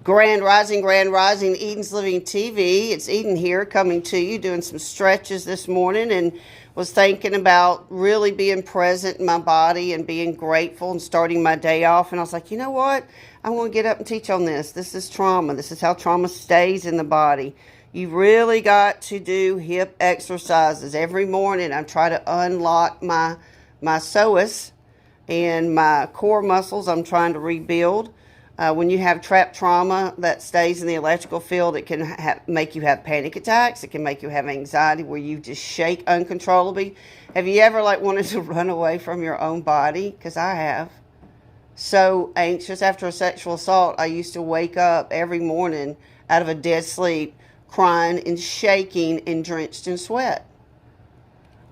Grand Rising, Eden's Living TV. It's Eden here coming to you, doing some stretches this morning, and was thinking about really being present in my body and being grateful and starting my day off. And I was like, you know what? I'm going to get up and teach on this. This is trauma. This is how trauma stays in the body. You really got to do hip exercises every morning. I try to unlock my psoas and my core muscles. I'm trying to rebuild. When you have trapped trauma that stays in the electrical field, it can make you have panic attacks. It can make you have anxiety where you just shake uncontrollably. Have you ever wanted to run away from your own body? Because I have. So anxious after a sexual assault, I used to wake up every morning out of a dead sleep, crying and shaking and drenched in sweat.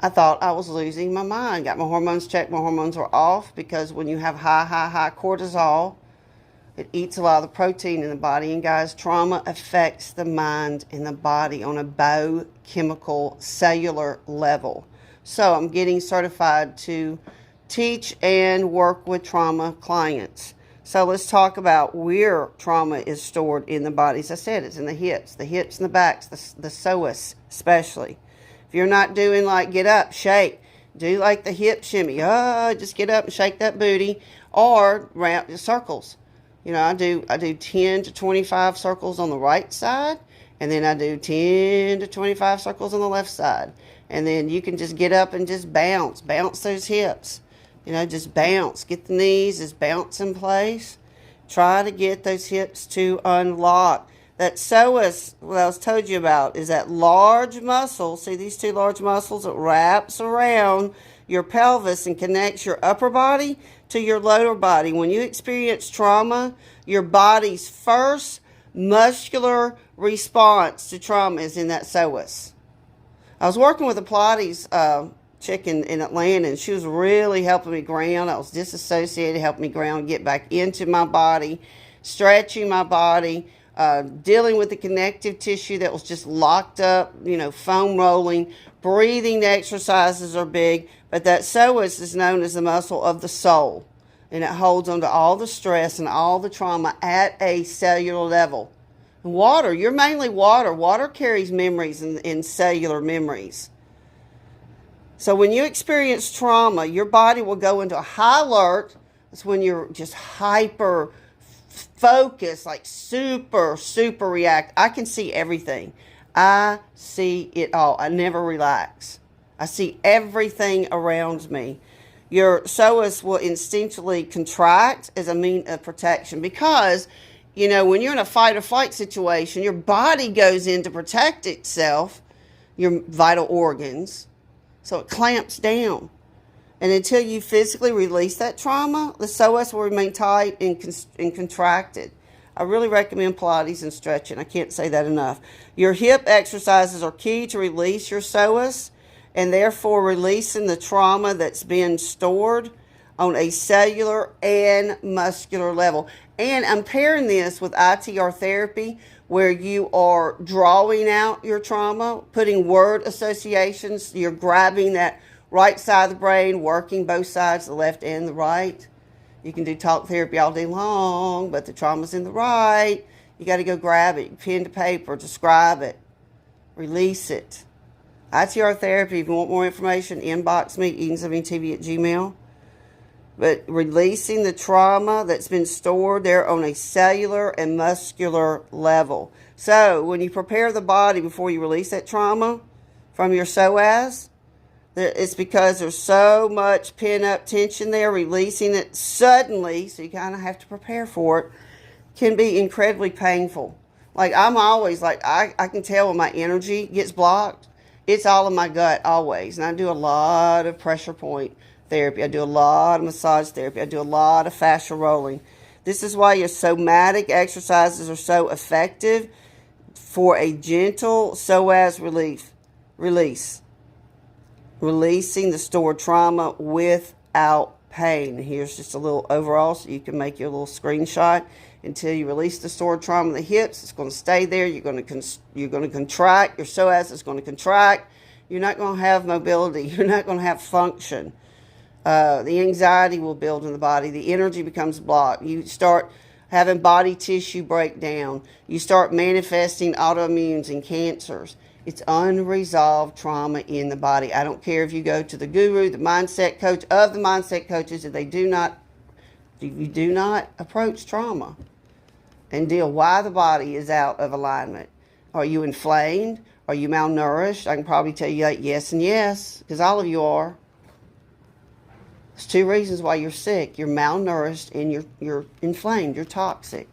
I thought I was losing my mind. Got my hormones checked. My hormones were off because when you have high cortisol, it eats a lot of the protein in the body. And guys, trauma affects the mind and the body on a biochemical cellular level. So I'm getting certified to teach and work with trauma clients. So let's talk about where trauma is stored in the body. As I said, it's in the hips and the backs, the psoas especially. If you're not doing get up, shake, do the hip shimmy. Just get up and shake that booty, or round circles. I do 10 to 25 circles on the right side, and then I do 10 to 25 circles on the left side. And then you can just get up and just bounce those hips. Just bounce. Get the knees, just bounce in place. Try to get those hips to unlock. That psoas, what I was told you about, is that large muscle. See these two large muscles that wraps around your pelvis and connects your upper body to your lower body. When you experience trauma, your body's first muscular response to trauma is in that psoas. I was working with a Pilates chick in Atlanta, and she was really helping me ground. I was disassociated, helping me ground, get back into my body, stretching my body, dealing with the connective tissue that was just locked up, foam rolling. Breathing exercises are big, but that psoas is known as the muscle of the soul, and it holds onto all the stress and all the trauma at a cellular level. Water, you're mainly water. Water carries memories and cellular memories. So when you experience trauma, your body will go into a high alert. That's when you're just hyper focused, super react. I can see everything. I see it all. I never relax. I see everything around me. Your psoas will instinctually contract as a means of protection because, when you're in a fight or flight situation, your body goes in to protect itself, your vital organs, so it clamps down. And until you physically release that trauma, the psoas will remain tight and contracted. I really recommend Pilates and stretching. I can't say that enough. Your hip exercises are key to release your psoas and therefore releasing the trauma that's been stored on a cellular and muscular level. And I'm pairing this with ITR therapy, where you are drawing out your trauma, putting word associations. You're grabbing that right side of the brain, working both sides, the left and the right. You can do talk therapy all day long, but the trauma's in the right. You got to go grab it, pen to paper, describe it, release it. ITR therapy, if you want more information, inbox me, edenslivinktv@gmail.com. But releasing the trauma that's been stored there on a cellular and muscular level. So when you prepare the body before you release that trauma from your psoas, it's because there's so much pent-up tension there. Releasing it suddenly, so you kind of have to prepare for it, can be incredibly painful. I'm always I can tell when my energy gets blocked. It's all in my gut always. And I do a lot of pressure point therapy. I do a lot of massage therapy. I do a lot of fascia rolling. This is why your somatic exercises are so effective for a gentle psoas release. Releasing the stored trauma without pain. Here's just a little overall so you can make your little screenshot. Until you release the stored trauma in the hips, it's going to stay there. You're going to contract. Your psoas is going to contract. You're not going to have mobility. You're not going to have function. The anxiety will build in the body. The energy becomes blocked. You start having body tissue break down. You start manifesting autoimmunes and cancers. It's unresolved trauma in the body. I don't care if you go to the guru, the mindset coach of the mindset coaches, if you do not approach trauma and deal why the body is out of alignment. Are you inflamed? Are you malnourished? I can probably tell you that yes and yes, because all of you are. There's 2 reasons why you're sick. You're malnourished and you're inflamed. You're toxic.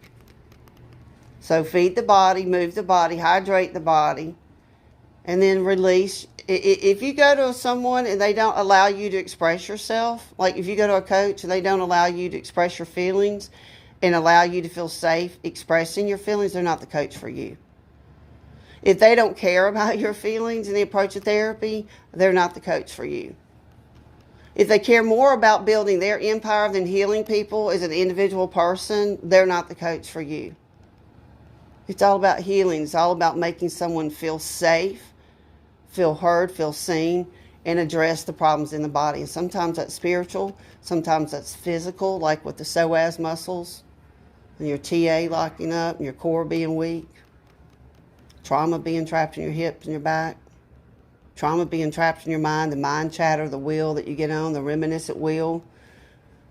So feed the body, move the body, hydrate the body, and then release. If you go to someone and they don't allow you to express yourself, like if you go to a coach and they don't allow you to express your feelings and allow you to feel safe expressing your feelings, they're not the coach for you. If they don't care about your feelings in the approach of therapy, they're not the coach for you. If they care more about building their empire than healing people as an individual person, they're not the coach for you. It's all about healing. It's all about making someone feel safe, feel heard, feel seen, and address the problems in the body. And sometimes that's spiritual, sometimes that's physical, like with the psoas muscles, and your TA locking up, and your core being weak, trauma being trapped in your hips and your back, trauma being trapped in your mind, the mind chatter, the wheel that you get on, the reminiscent wheel.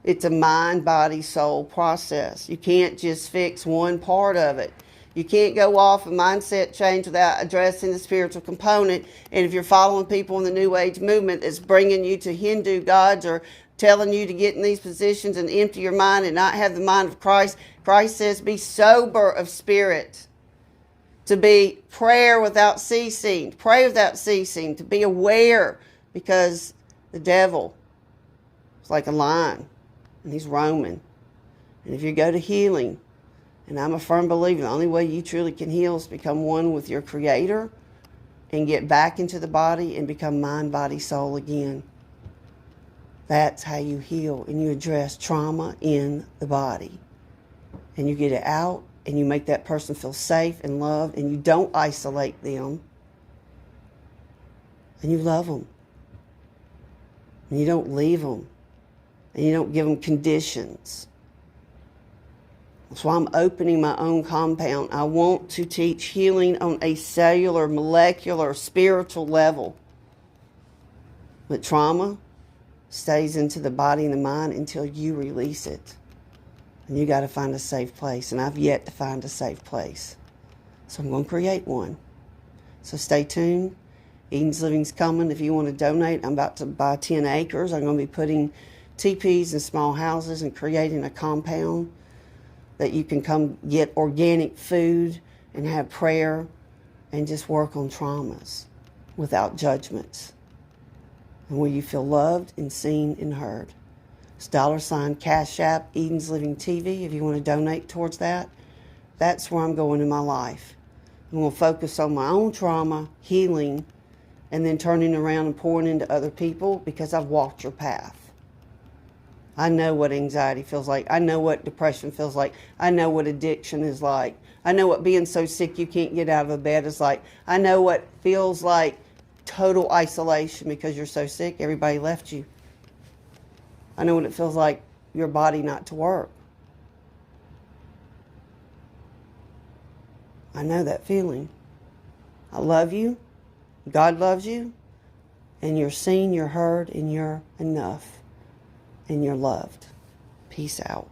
It's a mind, body, soul process. You can't just fix one part of it. You can't go off a mindset change without addressing the spiritual component. And if you're following people in the New Age movement that's bringing you to Hindu gods or telling you to get in these positions and empty your mind and not have the mind of Christ, Christ says be sober of spirit. To be prayer without ceasing, pray without ceasing, to be aware, because the devil is like a lion and he's roaming. And if you go to healing, and I'm a firm believer, the only way you truly can heal is become one with your Creator and get back into the body and become mind, body, soul again. That's how you heal, and you address trauma in the body. And you get it out, and you make that person feel safe and loved, and you don't isolate them. And you love them. And you don't leave them. And you don't give them conditions. That's why I'm opening my own compound. I want to teach healing on a cellular, molecular, spiritual level. But trauma stays into the body and the mind until you release it. And you got to find a safe place. And I've yet to find a safe place. So I'm going to create one. So stay tuned. Eden's Living's coming. If you want to donate, I'm about to buy 10 acres. I'm going to be putting teepees in small houses and creating a compound that you can come get organic food and have prayer and just work on traumas without judgments. And where you feel loved and seen and heard. It's $ Cash App, Eden's Living TV, if you want to donate towards that. That's where I'm going in my life. I'm going to focus on my own trauma, healing, and then turning around and pouring into other people because I've walked your path. I know what anxiety feels like. I know what depression feels like. I know what addiction is like. I know what being so sick you can't get out of a bed is like. I know what feels like total isolation because you're so sick, everybody left you. I know what it feels like your body not to work. I know that feeling. I love you. God loves you. And you're seen, you're heard, and you're enough. And you're loved. Peace out.